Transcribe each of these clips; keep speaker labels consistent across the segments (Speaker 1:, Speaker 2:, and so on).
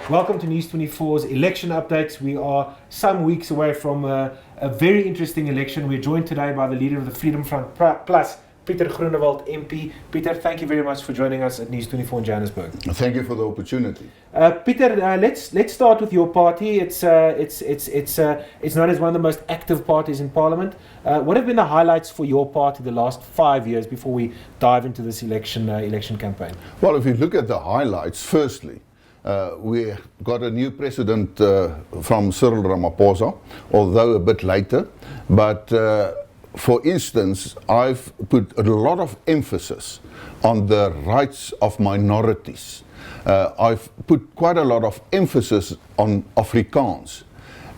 Speaker 1: Welcome to News 24's election updates. We are some weeks away from a very interesting election. We're joined today by the leader of the Freedom Front Plus, Pieter Groenewald, MP. Pieter, thank you very much for joining us at News 24 in Johannesburg.
Speaker 2: Thank you for the opportunity.
Speaker 1: Pieter, let's start with your party. It's known as one of the most active parties in Parliament. What have been the highlights for your party the last 5 years before we dive into this election campaign?
Speaker 2: Well, if you look at the highlights, firstly, we got a new president from Cyril Ramaphosa, although a bit later. But for instance, I've put a lot of emphasis on the rights of minorities. I've put quite a lot of emphasis on Afrikaans.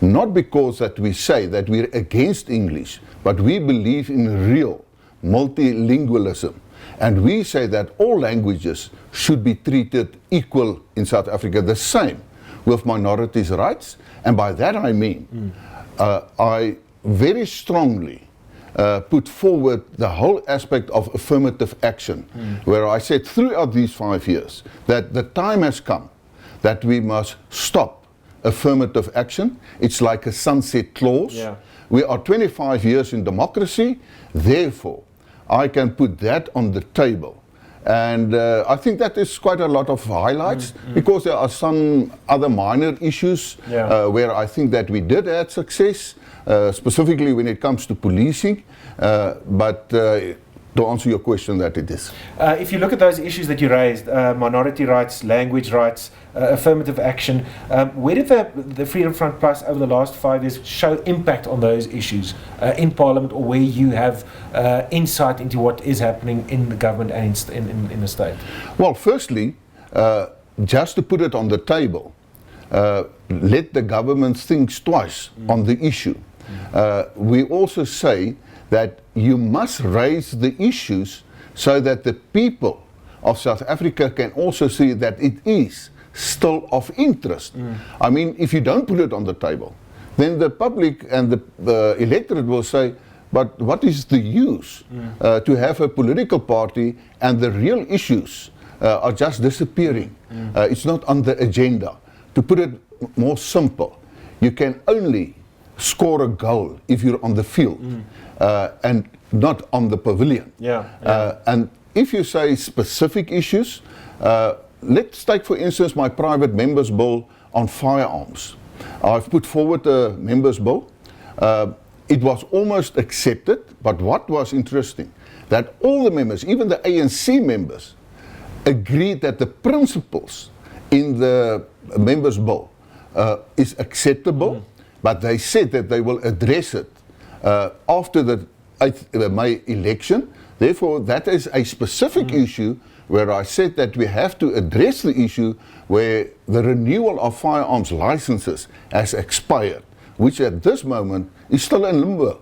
Speaker 2: Not because that we say that we're against English, but we believe in real multilingualism. And we say that all languages should be treated equal in South Africa, the same with minorities' rights. And by that I mean, I very strongly put forward the whole aspect of affirmative action, where I said throughout these 5 years that the time has come that we must stop affirmative action. It's like a sunset clause. Yeah. We are 25 years in democracy, therefore I can put that on the table. And I think that is quite a lot of highlights, because there are some other minor issues where I think that we did have success, specifically when it comes to policing. But to answer your question, that it is.
Speaker 1: If you look at those issues that you raised, minority rights, language rights, affirmative action, where did the Freedom Front Plus over the last 5 years show impact on those issues in Parliament, or where you have insight into what is happening in the government and in the state?
Speaker 2: Well, firstly, just to put it on the table, let the government think twice on the issue. We also say that you must raise the issues so that the people of South Africa can also see that it is still of interest. I mean, if you don't put it on the table, then the public and the electorate will say, but what is the use to have a political party and the real issues are just disappearing? It's not on the agenda. To put it more simple, you can only score a goal if you're on the field and not on the pavilion. And if you say specific issues, let's take for instance my private members bill on firearms. I've put forward a members bill. It was almost accepted, but what was interesting, that all the members, even the ANC members, agreed that the principles in the members bill is acceptable, but they said that they will address it after the 8th May election. Therefore, that is a specific issue where I said that we have to address the issue where the renewal of firearms licenses has expired, which at this moment is still in limbo.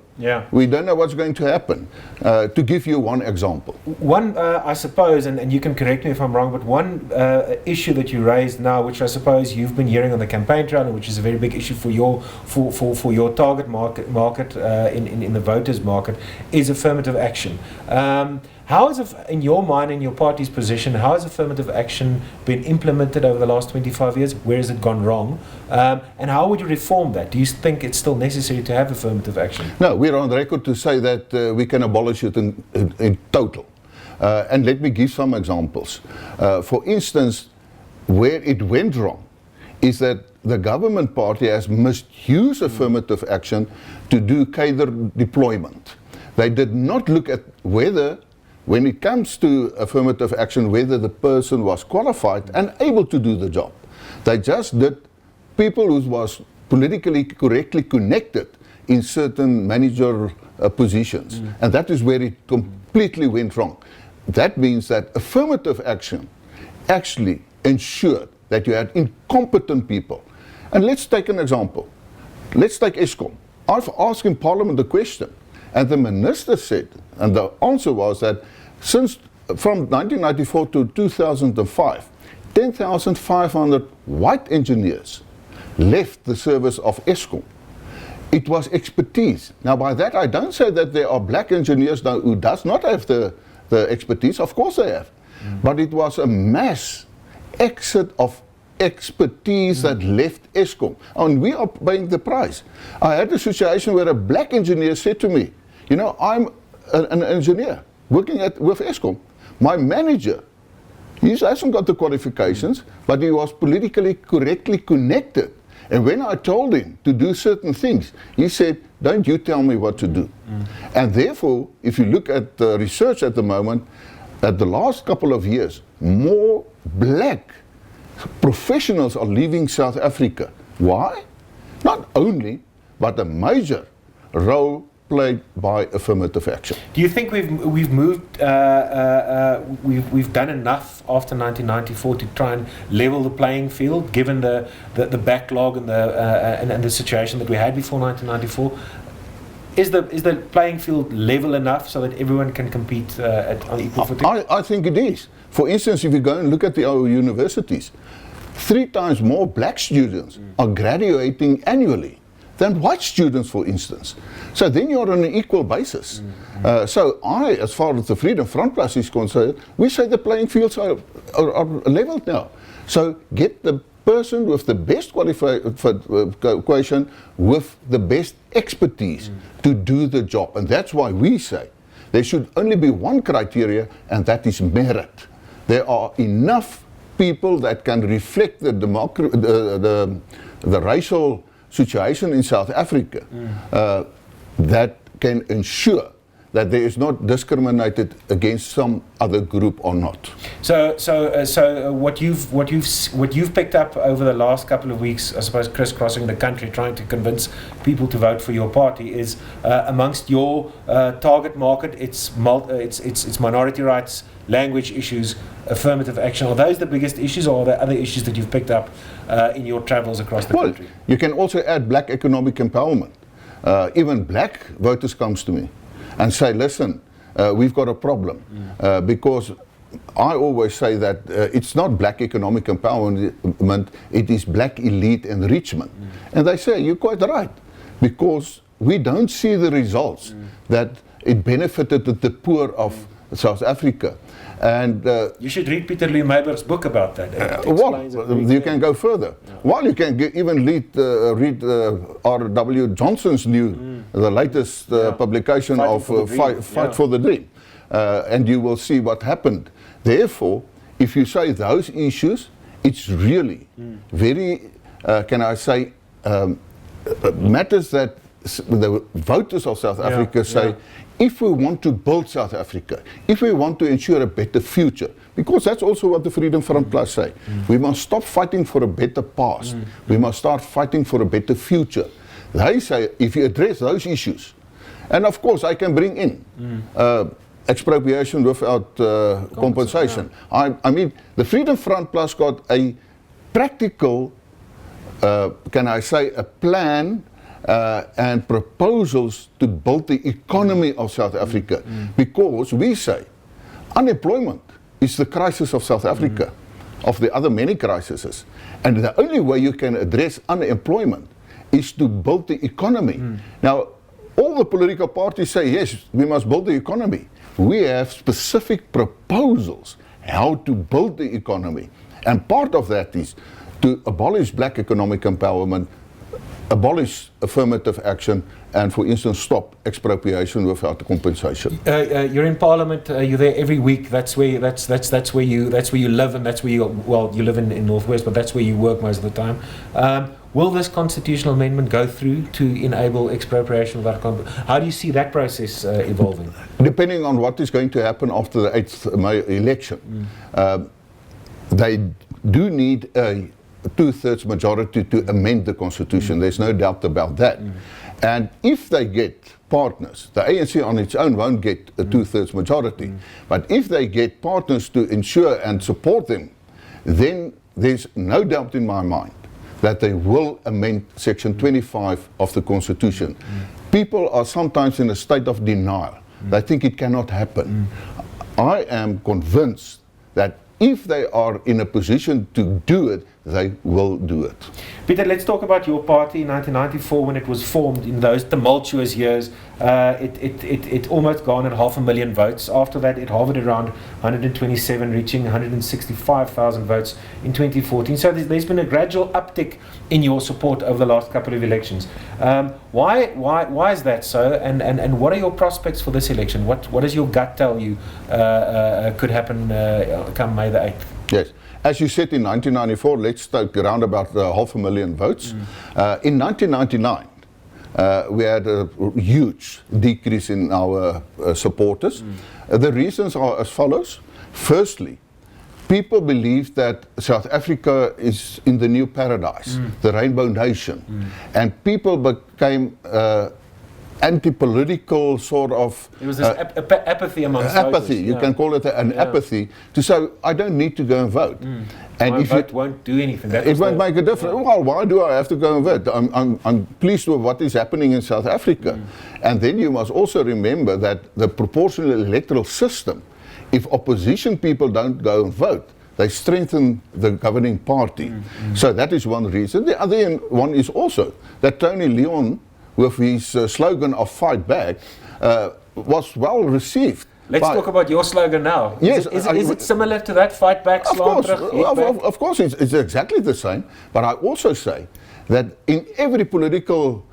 Speaker 2: We don't know what's going to happen. To give you one example.
Speaker 1: One, I suppose, and you can correct me if I'm wrong, but one issue that you raised now, which I suppose you've been hearing on the campaign trail, and which is a very big issue for your target market in the voters market, is affirmative action. How has, in your mind, in your party's position, how has affirmative action been implemented over the last 25 years? Where has it gone wrong? And how would you reform that? Do you think it's still necessary to have affirmative action?
Speaker 2: No, we're on record to say that we can abolish it in total. And let me give some examples. For instance, where it went wrong is that the government party has misused affirmative action to do cadre deployment. They did not look at whether, when it comes to affirmative action, whether the person was qualified and able to do the job. They just did people who was politically correctly connected in certain managerial positions. And that is where it completely went wrong. That means that affirmative action actually ensured that you had incompetent people. And let's take an example. Let's take Eskom. I've asked in Parliament the question, and the minister said, and the answer was that since from 1994 to 2005, 10,500 white engineers left the service of Eskom. It was expertise. Now by that I don't say that there are black engineers now who does not have the expertise. Of course they have. But it was a mass exit of expertise that left Eskom. And we are paying the price. I had a situation where a black engineer said to me, you know, I'm an engineer working with Eskom. My manager, he hasn't got the qualifications, but he was politically correctly connected. And when I told him to do certain things, he said, don't you tell me what to do. And therefore, if you look at the research at the moment, at the last couple of years, more black professionals are leaving South Africa. Why? Not only, but a major role played by affirmative action.
Speaker 1: Do you think we've moved, we've done enough after 1994 to try and level the playing field, given the backlog and the situation that we had before 1994? Is the playing field level enough so that everyone can compete on equal footing?
Speaker 2: I think it is. For instance, if you go and look at our universities, 3 times more black students are graduating annually than white students, for instance. So then you're on an equal basis. So as far as the Freedom Front Plus is concerned, we say the playing fields are leveled now. So get the person with the best qualification, with the best expertise to do the job. And that's why we say there should only be one criteria, and that is merit. There are enough people that can reflect the racial situation in South Africa that can ensure that there is not discriminated against some other group or not.
Speaker 1: So what you've picked up over the last couple of weeks, I suppose, crisscrossing the country, trying to convince people to vote for your party, is amongst your target market, it's minority rights, language issues, affirmative action. Are those the biggest issues, or are there other issues that you've picked up in your travels across the country?
Speaker 2: You can also add black economic empowerment. Even black voters comes to me and say, listen, we've got a problem. Because I always say that it's not black economic empowerment, it is black elite enrichment. And they say, you're quite right, because we don't see the results that it benefited the poor of South R. And
Speaker 1: you should read Pieter Groenewald's book about that.
Speaker 2: You can go further. Well, you can even read R.W. Johnson's the latest publication of Fight for the Dream. And you will see what happened. Therefore, if you say those issues, it's really very, can I say, matters that the voters of South Africa say, if we want to build South Africa, if we want to ensure a better future, because that's also what the Freedom Front Plus say, we must stop fighting for a better past, we must start fighting for a better future. They say, if you address those issues, and of course I can bring in expropriation without compensation. I mean, the Freedom Front Plus got a practical, can I say, a plan and proposals to build the economy of South Africa, because we say unemployment is the crisis of South Africa, of the other many crises, and the only way you can address unemployment is to build the economy. Now, all the political parties say, yes, we must build the economy. We have specific proposals how to build the economy, and part of that is to abolish black economic empowerment, abolish affirmative action, and, for instance, stop expropriation without compensation.
Speaker 1: You're in Parliament. You're there every week. That's where you live, and that's where you live in Northwest, but that's where you work most of the time. Will this constitutional amendment go through to enable expropriation without compensation? How do you see that process evolving?
Speaker 2: Depending on what is going to happen after the 8th May election, they do need a 2/3 majority to amend the constitution. There's no doubt about that. And if they get partners, the ANC on its own won't get a 2/3 majority, but if they get partners to ensure and support them, then there's no doubt in my mind that they will amend Section 25 of the Constitution. People are sometimes in a state of denial. They think it cannot happen. I am convinced that if they are in a position to do it, they will do it.
Speaker 1: Pieter, let's talk about your party in 1994 when it was formed in those tumultuous years. It almost garnered 500,000 votes. After that, it hovered around 127, reaching 165,000 votes in 2014. So there's been a gradual uptick in your support over the last couple of elections. Why is that so? And what are your prospects for this election? What does your gut tell you could happen come May the 8th?
Speaker 2: Yes. As you said, in 1994, let's take around about 500,000 votes. In 1999, we had a huge decrease in our supporters. The reasons are as follows. Firstly, people believe that South Africa is in the new paradise, the Rainbow Nation, and people became anti-political sort of...
Speaker 1: There was this apathy amongst
Speaker 2: apathy,
Speaker 1: voters.
Speaker 2: you can call it an apathy, to say, I don't need to go and vote.
Speaker 1: And my vote won't do anything.
Speaker 2: It won't make a difference. Well, why do I have to go and vote? I'm pleased with what is happening in South Africa. And then you must also remember that the proportional electoral system, if opposition people don't go and vote, they strengthen the governing party. So that is one reason. The other one is also that Tony Leon, with his slogan of Fight Back, was well received.
Speaker 1: Let's talk about your slogan now.
Speaker 2: Yes,
Speaker 1: is it similar to that? Fight back, slaan terug,
Speaker 2: of course, it's exactly the same. But I also say that in every political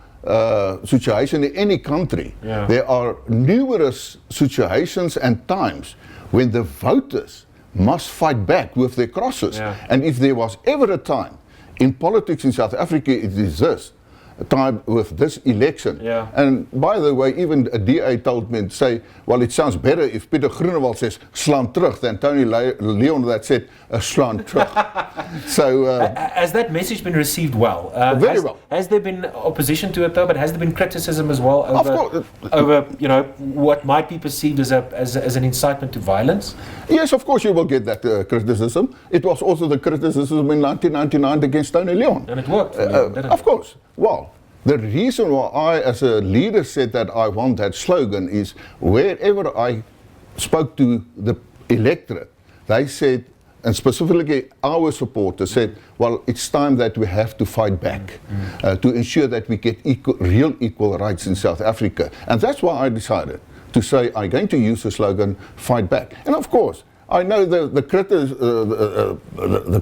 Speaker 2: situation in any country, there are numerous situations and times when the voters must fight back with their crosses. And if there was ever a time in politics in South Africa, it is this time with this election. And by the way, even a DA told me to say, well, it sounds better if Pieter Groenewald says slaan terug than Tony Leon that said slaan terug. So
Speaker 1: has that message been received well?
Speaker 2: Very well.
Speaker 1: Has there been opposition to it though? But has there been criticism as well over what might be perceived as an incitement to violence?
Speaker 2: Yes, of course you will get that criticism. It was also the criticism in 1999 against Tony Leon.
Speaker 1: And it worked for Leon, didn't it?
Speaker 2: Of course. Well, the reason why I, as a leader, said that I want that slogan is wherever I spoke to the electorate, they said, and specifically our supporters said, well, it's time that we have to fight back to ensure that we get real equal rights in South Africa. And that's why I decided to say I'm going to use the slogan, Fight Back. And of course, I know the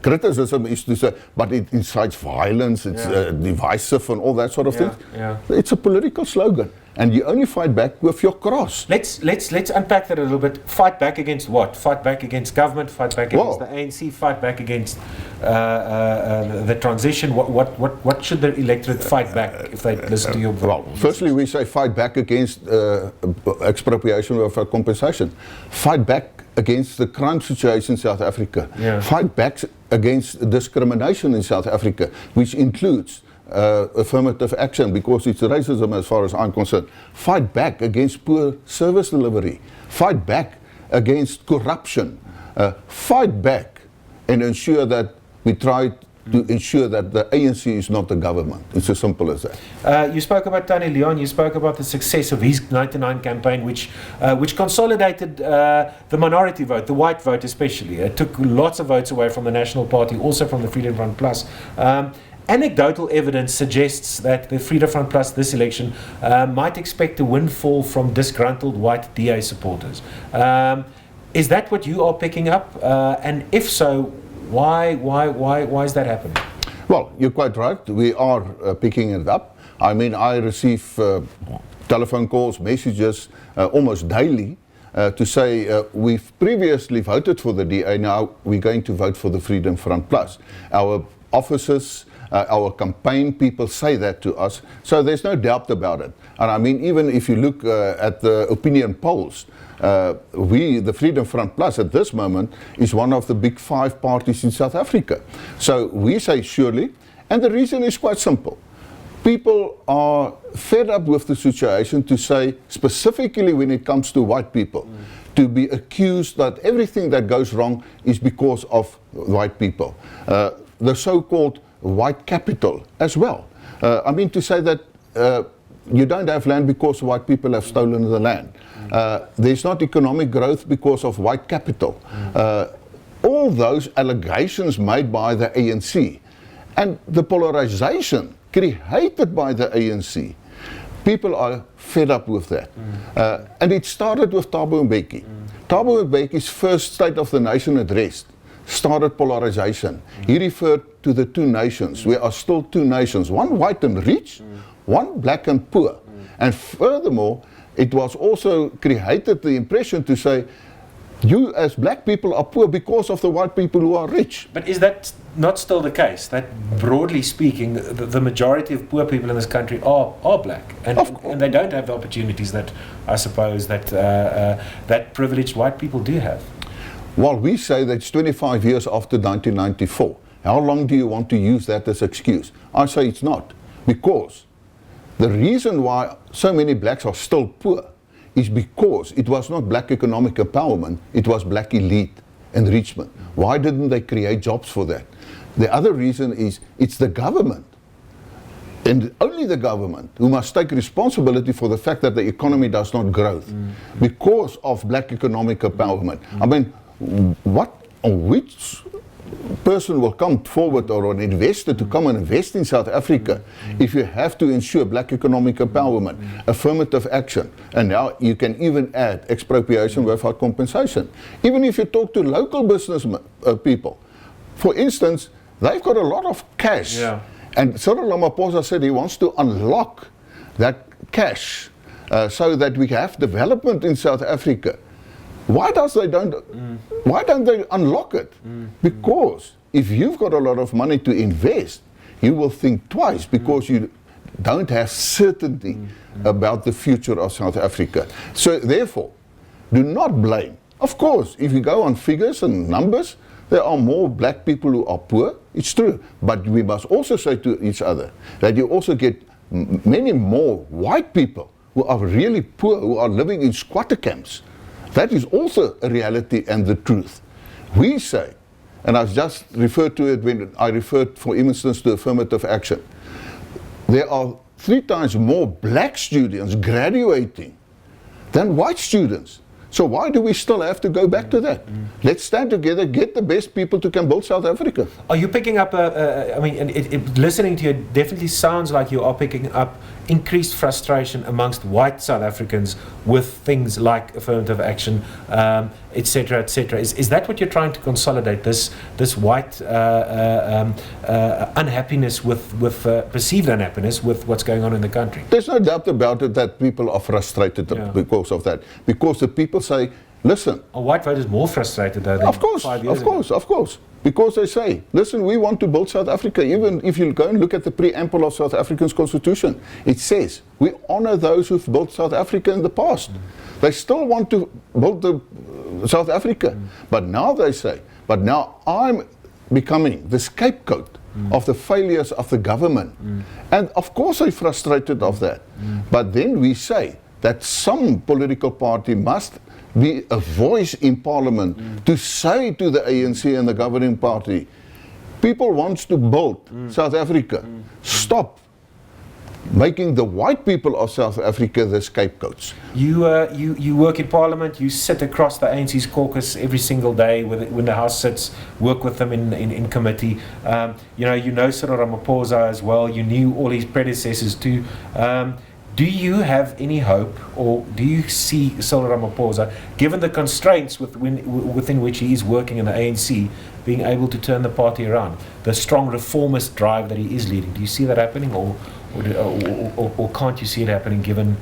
Speaker 2: criticism is to say, but it incites violence, it's divisive and all that sort of thing. It's a political slogan, and you only fight back with your cross.
Speaker 1: Let's unpack that a little bit. Fight back against what? Fight back against government, fight back against the ANC, fight back against the transition. What should the electorate fight back if they listen to your vote?
Speaker 2: Well, firstly we say fight back against expropriation of compensation. Fight back against the crime situation in South Africa. Fight back against discrimination in South Africa, which includes affirmative action, because it's racism as far as I'm concerned. Fight back against poor service delivery. Fight back against corruption. Fight back and ensure that we try to ensure that the ANC is not the government. It's as simple as that.
Speaker 1: You spoke about Tony Leon, you spoke about the success of his 99 campaign, which consolidated the minority vote, the white vote especially. It took lots of votes away from the National Party, also from the Freedom Front Plus. Anecdotal evidence suggests that the Freedom Front Plus this election might expect a windfall from disgruntled white DA supporters. Is that what you are picking up? And if so, why is that happening?
Speaker 2: Well, you're quite right. We are picking it up. I mean, I receive telephone calls, messages almost daily to say we've previously voted for the DA, now we're going to vote for the Freedom Front Plus. Our officers, our campaign people say that to us, so there's no doubt about it. And I mean, even if you look at the opinion polls, the Freedom Front Plus at this moment is one of the big 5 parties in South Africa. So we say surely, and the reason is quite simple. People are fed up with the situation, to say, specifically when it comes to white people, to be accused that everything that goes wrong is because of white people. The so-called white capital as well. I mean, to say that you don't have land because white people have stolen the land. There's not economic growth because of white capital. All all those allegations made by the ANC and the polarization created by the ANC, people are fed up with that. And it started with Thabo Mbeki. Thabo Mbeki's first State of the Nation address started polarization. He referred to the two nations. We are still two nations, one white and rich, one black and poor. And furthermore, it was also created the impression to say, you as black people are poor because of the white people who are rich.
Speaker 1: But is that not still the case? That broadly speaking, the majority of poor people in this country are black, and they don't have the opportunities that I suppose that that privileged white people do have.
Speaker 2: Well, we say that it's 25 years after 1994. How long do you want to use that as excuse? I say it's not, because the reason why so many blacks are still poor is because it was not black economic empowerment, it was black elite enrichment. Why didn't they create jobs for that? The other reason is it's the government, and only the government, who must take responsibility for the fact that the economy does not grow because of black economic empowerment. I mean, which person will come forward, or an investor to come and invest in South Africa if you have to ensure black economic empowerment, affirmative action, and now you can even add expropriation without compensation. Even if you talk to local business people, for instance, they've got a lot of cash, and Cyril Ramaphosa said he wants to unlock that cash so that we have development in South Africa. Why don't they unlock it? Because if you've got a lot of money to invest, you will think twice, because you don't have certainty about the future of South Africa. So therefore, do not blame. Of course, if you go on figures and numbers, there are more black people who are poor. It's true. But we must also say to each other that you also get many more white people who are really poor, who are living in squatter camps. That is also a reality and the truth. We say, and I've just referred to it when I referred, for instance, to affirmative action, there are 3 times more black students graduating than white students. So why do we still have to go back to that? Let's stand together, get the best people to come build South Africa.
Speaker 1: Are you picking up, I mean, listening to you, it definitely sounds like you are picking up increased frustration amongst white South Africans with things like affirmative action, etc., etc. Is that what you're trying to consolidate, this white unhappiness with perceived unhappiness with what's going on in the country?
Speaker 2: There's no doubt about it that people are frustrated because of that. Because the people say, listen.
Speaker 1: A white vote is more frustrated though than 5 years ago.
Speaker 2: Of course. Because they say, listen, we want to build South Africa. Even if you go and look at the preamble of South Africa's constitution, it says, we honor those who've built South Africa in the past. They still want to build South Africa. But now they say, but now I'm becoming the scapegoat of the failures of the government. And of course they're frustrated of that. But then we say that some political party must be a voice in Parliament to say to the ANC and the governing party, people want to build South Africa. Stop making the white people of South Africa the scapegoats.
Speaker 1: You work in Parliament, you sit across the ANC's caucus every single day when the House sits, work with them in committee. You know Cyril Ramaphosa as well, you knew all his predecessors too. Do you have any hope, or do you see Cyril Ramaphosa, given the constraints within which he is working in the ANC, being able to turn the party around? The strong reformist drive that he is leading, do you see that happening, or can't you see it happening given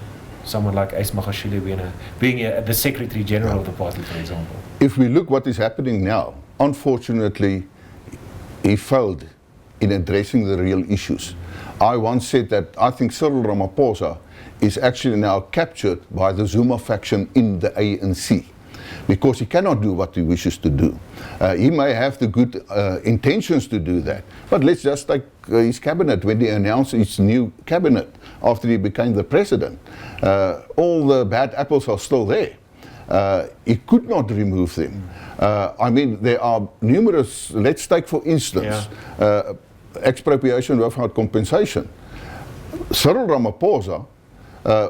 Speaker 1: someone like Ace Magashule being the Secretary General of the party, for example?
Speaker 2: If we look what is happening now, unfortunately, he failed in addressing the real issues. I once said that I think Cyril Ramaphosa is actually now captured by the Zuma faction in the ANC, because he cannot do what he wishes to do. He may have the good intentions to do that, but let's just take his cabinet. When he announced his new cabinet after he became the president, all the bad apples are still there. He could not remove them. I mean, there are numerous, let's take for instance, expropriation without compensation. Cyril Ramaphosa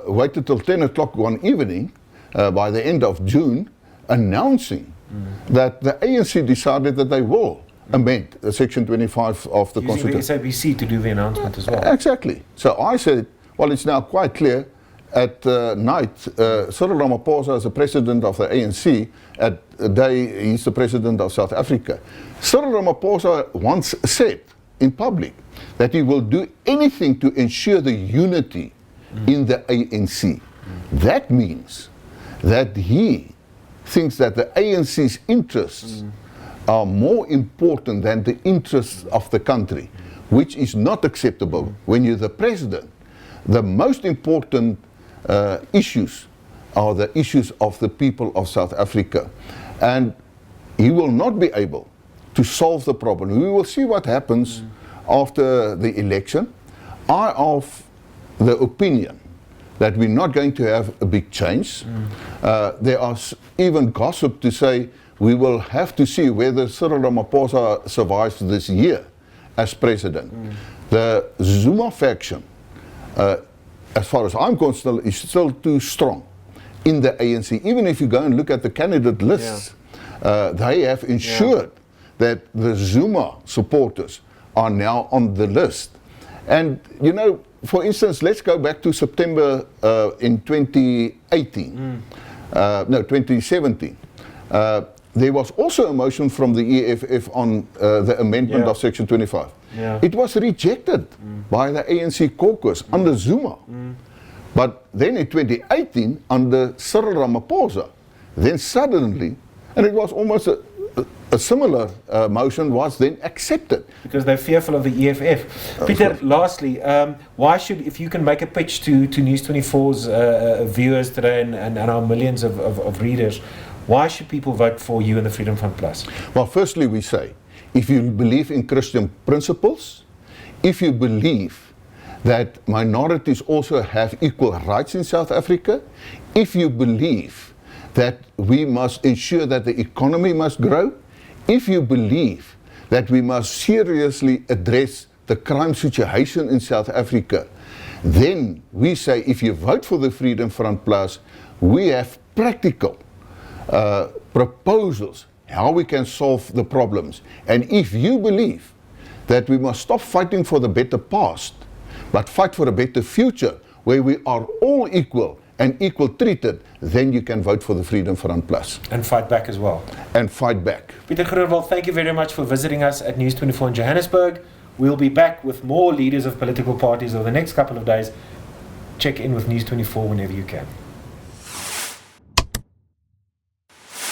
Speaker 2: waited till 10 o'clock one evening by the end of June, announcing that the ANC decided that they will amend Section 25 of the
Speaker 1: Using the
Speaker 2: Constitution.
Speaker 1: SABC to do the announcement as well.
Speaker 2: Exactly. So I said, well, it's now quite clear. At night, Cyril Ramaphosa is the president of the ANC. At day, he's the president of South Africa. Cyril Ramaphosa once said in public that he will do anything to ensure the unity in the ANC. That means that he thinks that the ANC's interests are more important than the interests of the country, which is not acceptable when you're the president. The most important issues are the issues of the people of South Africa, and he will not be able to solve the problem. We will see what happens after the election. I of the opinion that we're not going to have a big change. There are even gossip to say we will have to see whether Cyril Ramaphosa survives this year as president. The Zuma faction, as far as I'm concerned, is still too strong in the ANC. Even if you go and look at the candidate lists, they have ensured that the Zuma supporters are now on the list. And, you know, for instance, let's go back to September in 2018, no, 2017. There was also a motion from the EFF on the amendment of Section 25. It was rejected by the ANC caucus under Zuma. But then in 2018, under Cyril Ramaphosa, then suddenly, and it was almost a similar motion was then accepted.
Speaker 1: Because they're fearful of the EFF. Pieter, lastly, why should, if you can make a pitch to News 24's viewers today and our millions of readers, why should people vote for you and the Freedom Front Plus?
Speaker 2: Well, firstly, we say, if you believe in Christian principles, if you believe that minorities also have equal rights in South Africa, if you believe that we must ensure that the economy must grow, if you believe that we must seriously address the crime situation in South Africa, then we say if you vote for the Freedom Front Plus, we have practical proposals how we can solve the problems. And if you believe that we must stop fighting for the better past, but fight for a better future where we are all equal and equal treated, then you can vote for the Freedom Front Plus.
Speaker 1: And fight back as well.
Speaker 2: And fight back.
Speaker 1: Pieter Groenewald, thank you very much for visiting us at News 24 in Johannesburg. We'll be back with more leaders of political parties over the next couple of days. Check in with News 24 whenever you can.